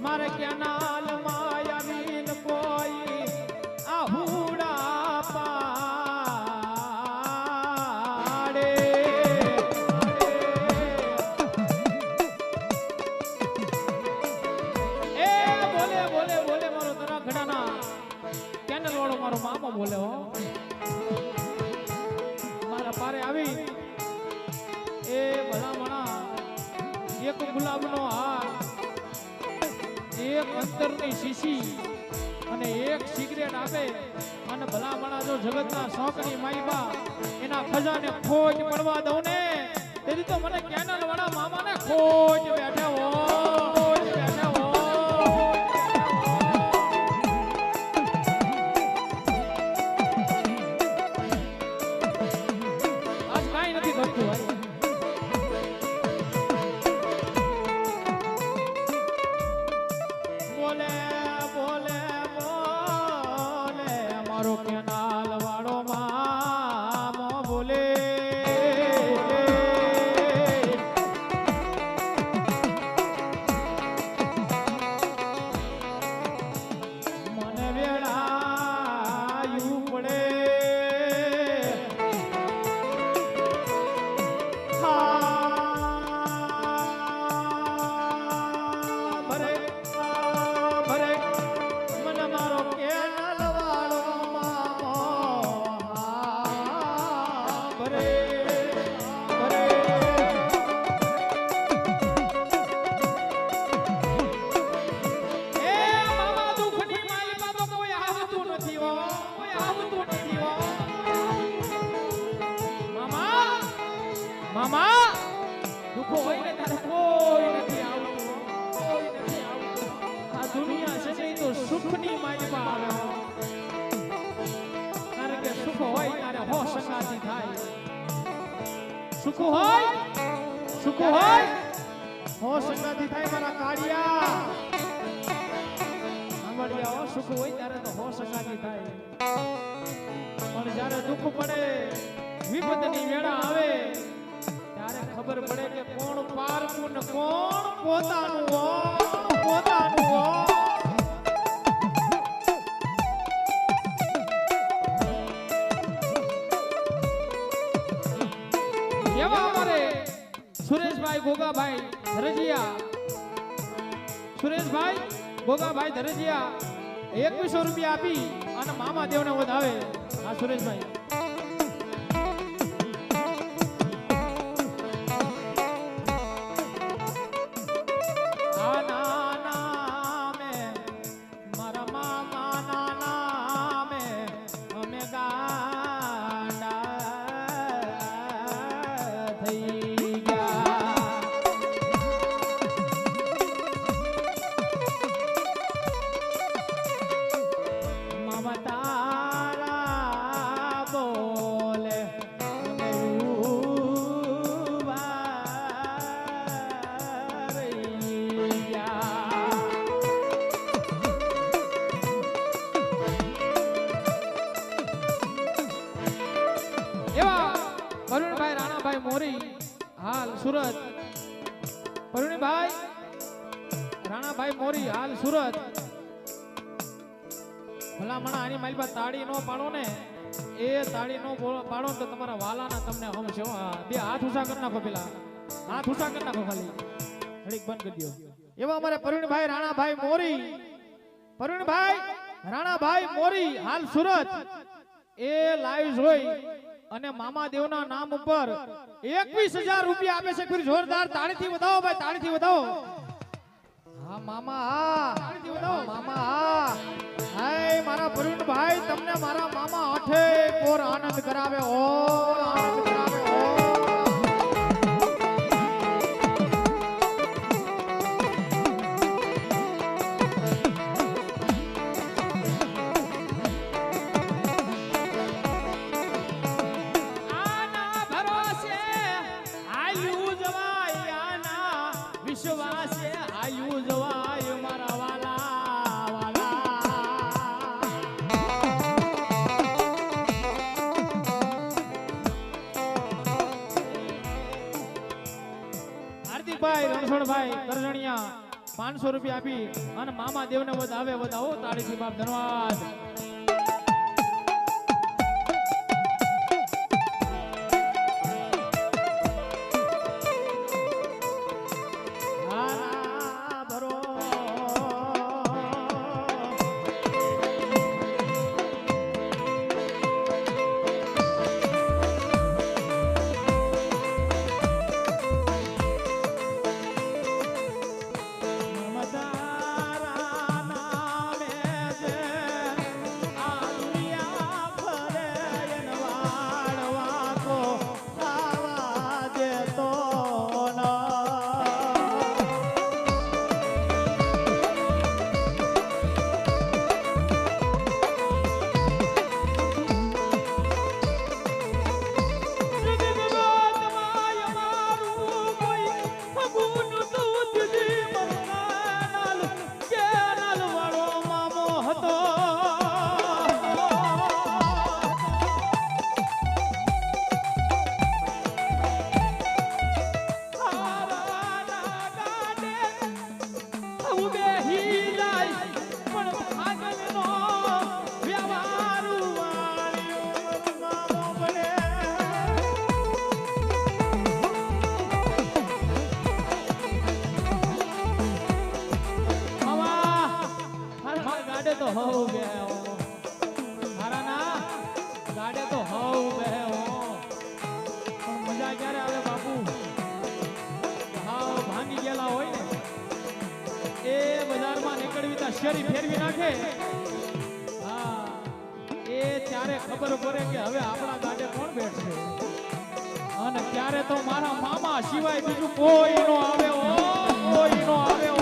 મારે કેનાલ માયાવીન કોઈ આહુડા પાડે એ બોલે બોલે બોલે મારો તરા ઘડાના કેનાલ વાળો મારો મામો બોલે હો મારા પારે આવી એ ભલામણા એક ગુલાબનો હાર એક અંતરની શીશી અને એક સિગરેટ આપે અને ભલામણા જો જગતના શોખની માઈબા એના ખજાને ખોજ પડવા દઉં ને તેથી તો મને કેનલ વાળા મામાને ખોજ બેઠે હો ખોજ બેઠે હો આજ કાંઈ નથી કરતું ભાઈ બોલે બોલે બોલે મારો કેનાલ વાળો મામો બોલે મને વેળાયું પડે મામા દુખો હોય ને તારે કોઈ નથી આવતું કોઈ નથી આવતું આ દુનિયા છે ને તો સુખની માલિકા આવે કારણ કે સુખ હોય ત્યારે હો સંગાતી થાય સુખ હોય હો સંગાતી થાય મારા કાળિયા સાંભળ્યા હો સુખ હોય ત્યારે તો હો સંગાતી થાય પણ જ્યારે દુઃખ પડે વિપદની વેળા આવે ત્યારે ખબર પડે કે કોણ પારકું ને કોણ પોતાનું પોતાનું એવા અમારે સુરેશભાઈ ગોગાભાઈ ધરજીયા સુરેશભાઈ ગોગાભાઈ ધરજીયા 2100 રૂપિયા આપી અને મામા દેવને વધાવે આ સુરેશભાઈ પરુણભાઈ રાણાભાઈ મોરી હાલ સુરત પરુણભાઈ રાણાભાઈ મોરી હાલ સુરત ભલામણા આની મારી પાસે તાળી નો પાડો ને એ તાળી નો પાડો તો તમારા વાલાના તમને હમ છે બે હાથ ઊંચા કરી નાખો પેલા હાથ ઊંચા કરી નાખો ખાલી ઘડીક બંધ કરી દો એવા અમારે પરુણભાઈ રાણાભાઈ મોરી પરુણભાઈ રાણાભાઈ મોરી હાલ સુરત એ લાઈવ જોઈ અને મામા દેવના નામ ઉપર 21000 રૂપિયા આપે છે ફરી જોરદાર તાળીથી વધાવો ભાઈ તાળીથી વધાવો હા મામા હા તાળીથી વધાવો મામા હા હાય મારા પરુણભાઈ તમને મારા મામા આઠે કોર આનંદ કરાવે ઓ આનંદ કરાવે ઓ વિશ્વાસે આયુ જવાય મારા વાલા વાલા હાર્દિકભાઈ રણછોડભાઈ કરજણિયા 500 રૂપિયા આપી અને મામા દેવને વધાવે વધાવો તાળીથી બાપ ધન્યવાદ. શેરી ફેરવી નાખે હા એ ત્યારે ખબર પડે કે હવે આપણા ગાડે કોણ બેઠશે અને ત્યારે તો મારા મામા સિવાય બીજું કોઈ નો આવે કોઈ નો આવે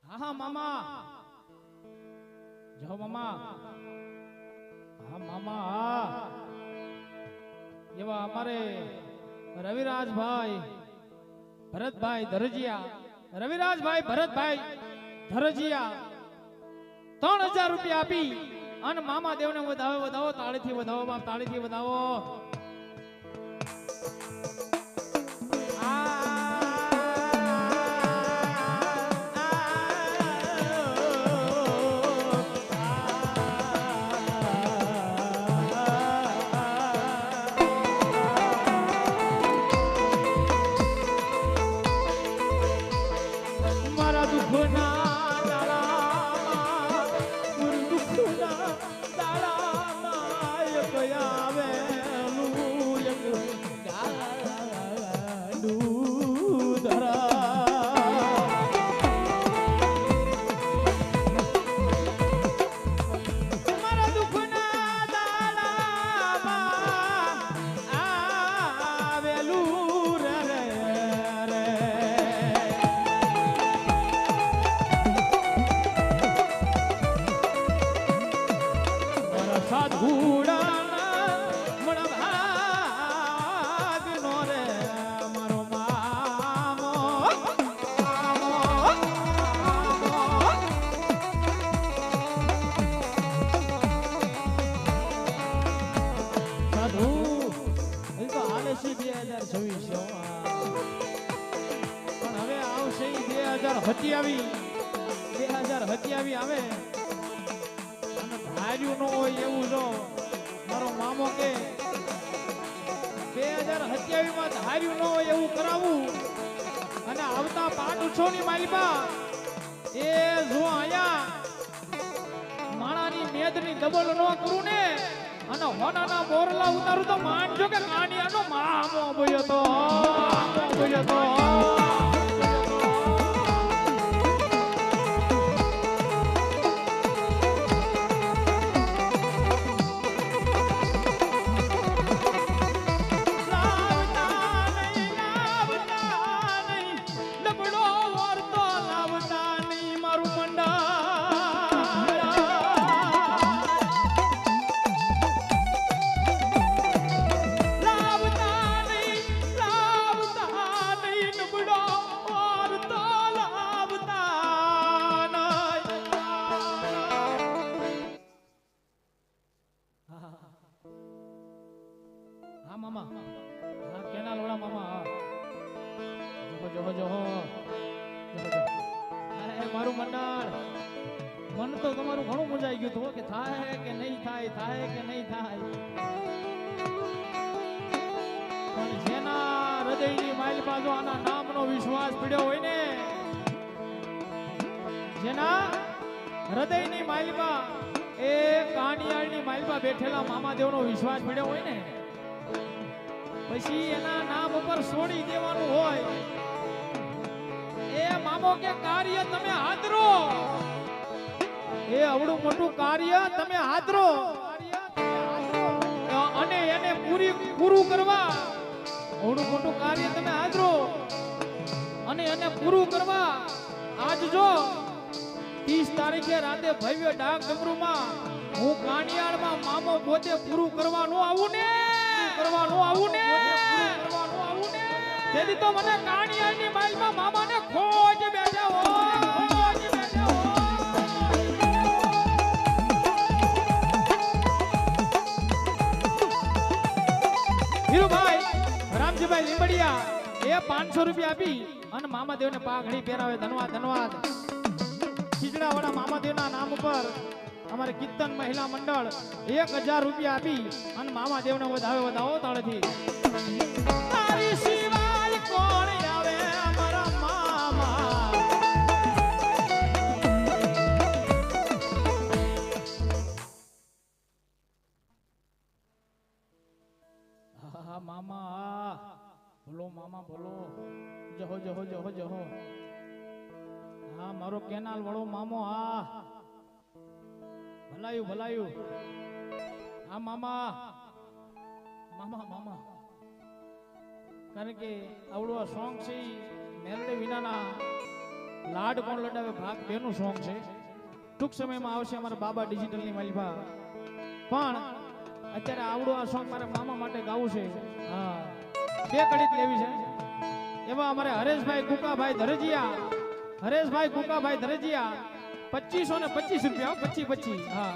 હા મામા જાઓ મામા હા મામા હા એવા અમારે રવિરાજભાઈ ભરતભાઈ ધરજીયા રવિરાજભાઈ ભરતભાઈ ધરજીયા 3000 રૂપિયા આપી અને મામા દેવને વધાવો તાળીથી વધાવો બાપ તાળીથી વધાવો મારા દુઃખના દાડામાં દુઃખના દાડામાં એક આવેલું એક ગાડું ધરા મારા દુઃખના દાડામાં આવેલું રે સાધુડાના મણભાગનો રે મારો મામો સાધુ એ તો હાલે છે 2026 પણ હવે આવશે 2027 આવે ધાર્યું ન હોય એવું જો મારો મામો કે 2027 માં ધાર્યું ન હોય એવું કરાવું અને આવતા પાટ ઉછોની માલિકા એ જો આયા માણાની મેદની ડબલ ન કરું ને અને હોનાના બોરલા ઉતારું તો માનજો કે કાનિયાનો મામો બોલ્યો તો હા મામા હા કેના લોડા મામા હા જોહો અરે મારું મંડળ મન તો તમારું ઘણું મજાઈ ગયું હતું કે થાય કે નહીં થાય પણ જેના હૃદયની માલિકા જો આના નામનો વિશ્વાસ પડ્યો હોય ને જેના હૃદયની માલિકા એ કાનિયાળની માલિકા બેઠેલા મામા દેવનો વિશ્વાસ પડ્યો હોય ને પછી એના નામ ઉપર છોડી દેવાનું હોય એ મામો કે કાર્ય તમે હાજરો એ અવડું મોટું કાર્ય તમે હાજરો અને એને પૂરું કરવા અવડું મોટું કાર્ય તમે હાજરો અને એને પૂરું કરવા આજ જો 30 તારીખે રાતે ભવ્ય ડાક ડમરૂમાં હું કાનિયાળમાં મામો પોતે પૂરું કરવાનું આવું ને તેથી તો મને કાનિયાળની માલમાં મામાને ખોજ બેઠા હીરુભાઈ રામજીભાઈ લીંબડિયા એ 500 રૂપિયા આપી અને મામાદેવને પાઘડી પહેરાવે ધન્યવાદ ખીજડાવાળા મામાદેવના નામ ઉપર અમારે કીર્તન મહિલા મંડળ 1000 રૂપિયા આપી અને મામાદેવને વધાવો તાળેથી તારી સિવાય કોણ આવે અમારા મામા હા મામા બોલો જહો હા મારો કેનાલ વાળો મામો હા ભલાયું હા મામા કારણ કે આવડો આ સોંગ છે મેલડી વિનાના લાડ કોણ લડાવે ભાગ 2 નું સોંગ છે ટૂંક સમયમાં આવશે અમારા બાબા ડિજિટલની માલિકા પણ અત્યારે આવડો આ સોંગ મારે મામા માટે ગાવું છે હા 2 કડી લેવી છે એમાં અમારે હરેશભાઈ કુકાભાઈ ધરજીયા 2500 અને 25 રૂપિયા 25 હા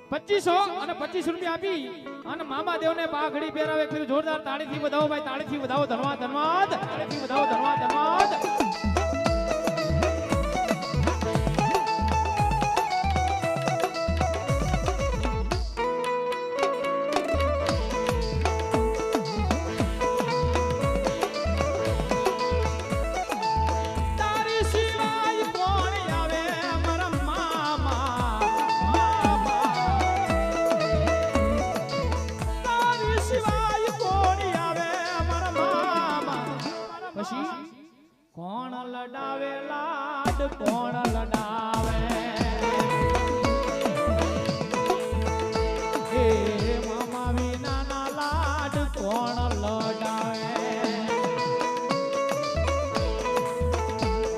2500 અને 25 રૂપિયા આપી અને મામા દેવને પાઘડી પહેરાવે ફિર જોરદાર તાળીથી વધાવો ભાઈ તાળીથી વધાવો ધન્યવાદ તાળીથી વધાવો ધન્યવાદ તારી સિવાય લાડ કોણ લડાવે એ મામા વિનાના લાડ કોણ લડાવે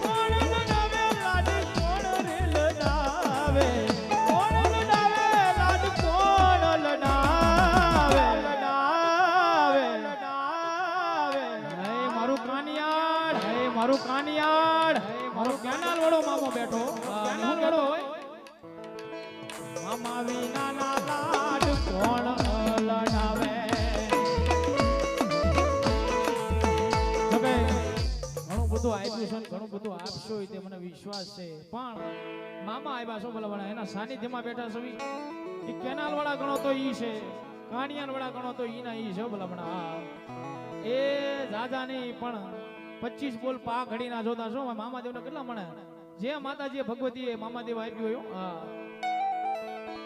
કોણ લડાવે લાડ કોણ રે લડાવે કોણ લડાવે લાડ કોણ લડાવે લડાવે લડાવે હે મારું કાનિયાડ હે મારું કાનિયાડ મારો કેનાલ વાળો મામો બેઠો કેનાલ વાળો હોય મામા વિનાના લાડ કોણ લડાવે જો કે ઘણું બધું આપ્યું છે ઘણું બધું આપશો તે મને વિશ્વાસ છે પણ મામા આવ્યા છો ભલા ભલા એના સાનિધ્યમાં બેઠા છો એ કેનાલ વાળા ગણો તો ઈ છે કાણિયાન વાળા ગણો તો ઈ ના ઈ છે ભલા ભલા એ રાજા નહીં પણ 25 બોલ પા ઘડી ના જોતા છો મામાદેવ ને કેટલા મળે જે માતાજી ભગવતી મામાદેવ આપ્યું હોય હા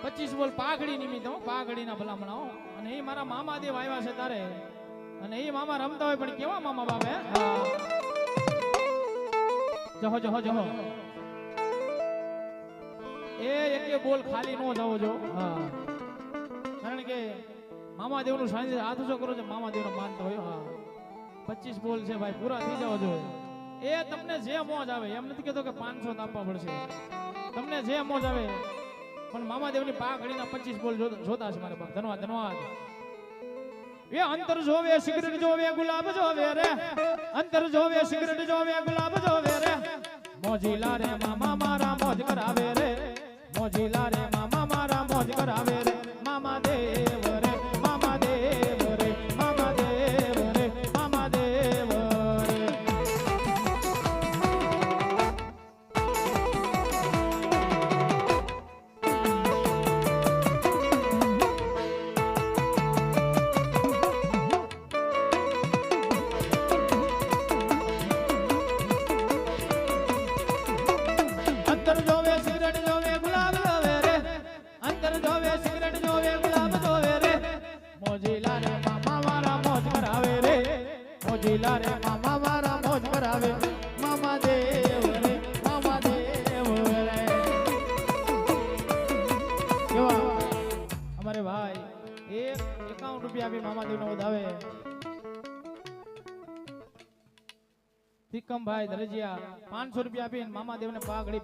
25 બોલ પાઘડી નિમિત્ત પાઘડી ના ભલામણા અને એ મારા મામાદેવ આવ્યા છે તારે અને એ મામા રમતા હોય પણ કેવા મામા બાપે જહો જહો જહો એ એકે બોલ ખાલી નો જાવો જો હા કારણ કે મામાદેવ નું સાનિધ્ય હાથ ઊંચો કરો છો મામાદેવ નો માનતો હોય હા 25 બોલ છે ભાઈ પૂરા થઈ જાવ જોઈએ એ તમને જે મોજ આવે એમ નથી કહેતો કે 500 આપવા પડશે તમને જે મોજ આવે પણ મામાદેવની પાઘડીના 25 બોલ જોતા છે મારે બાપ ધન્યવાદ ધન્યવાદ એ અંતર જોવે સિગરેટ જોવે ગુલાબ જોવે રે અંતર જોવે સિગરેટ જોવે ગુલાબ જોવે રે મોજીલા રે મામા મારા મોજ કરાવે રે મોજીલા રે મામા મારા મોજ કરાવે રે મામા દેવ રે મામા દેવ રે મામા દેવ રે મામા દેવ રે અંતર જોવે સિગરેટ જોવે ગુલાબ જોવે રે અંતર જોવે સિગરેટ જોવે ગુલાબ જોવે રે મોજીલા રે મામા મારા મોજ કરાવે રે મોજીલા રે મામા મારા મોજ કરાવે મામા દેવ રે મામા દેવ રે કેવા અમારે ભાઈ 51 રૂપિયા આપી મામાદેવ નો વધાવે તિકમભાઈ દરજીયા 500 રૂપિયા આપીને મામાદેવ ને પાઘડી